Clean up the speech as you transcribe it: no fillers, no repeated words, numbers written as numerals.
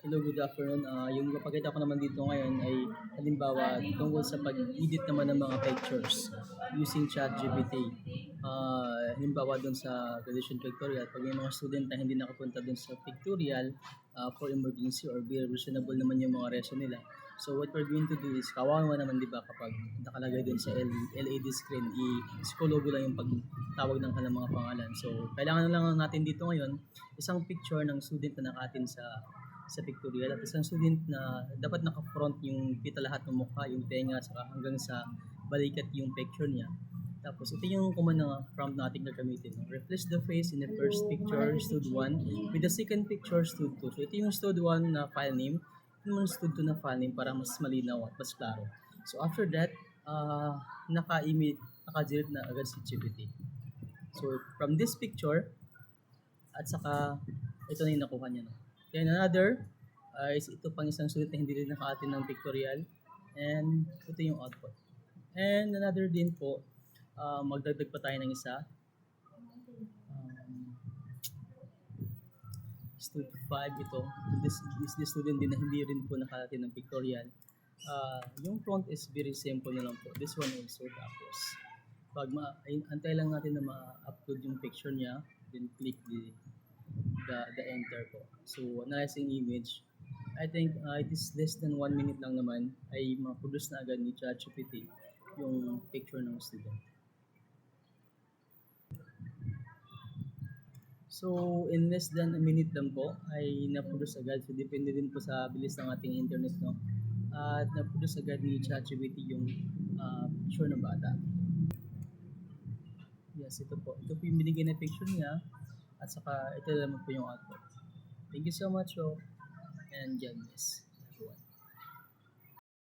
Hello, good afternoon. Yung papakita ko naman dito ngayon ay halimbawa tungkol sa pag-edit naman ng mga pictures using ChatGPT. Halimbawa doon sa graduation pictorial, pag may mga student na hindi nakapunta doon sa pictorial for emergency or very reasonable naman yung mga reason nila. So what we're going to do is, kawawa naman di ba kapag nakalagay doon sa LED screen, i-scroll logo lang yung pagtawag ng kanilang mga pangalan. So kailangan na lang natin dito ngayon isang picture ng student na nakatin sa pictorial at isang student na dapat naka-front yung kita lahat ng mukha, yung tenga, saka hanggang sa balikat yung picture niya. Tapos ito yung command na prompt natin gagamitin. Replace the face in the first picture, stud 1, with the second picture, stud 2. So ito yung stud 1 na file name, ito yung stud 2 na file name para mas malinaw at mas klaro. So after that, naka-generate na agad si GPT. So from this picture, at saka ito na yung nakuha niya. No? Then another is ito pang isang sulit na hindi rin nakaatin ng pictorial. And ito yung output. And another din po, magdagdag pa tayo ng isa. Student 5 ito. This is the student din na hindi rin po nakaatin ng pictorial. Yung prompt is very simple na lang po. This one also tapos. Antay lang natin na ma-upload yung picture niya. Then click the enter po. So, analyzing image. I think it is less than 1 minute lang naman ay ma-produce na agad ni ChatGPT yung picture ng student. So, in less than a minute lang po ay na-produce agad. So, depende din po sa bilis ng ating internet, no? At na-produce agad ni ChatGPT yung picture ng bata. Yes, ito po. Ito po yung binigay na picture niya. At saka ito naman po yung output. Thank you so much, and God bless everyone.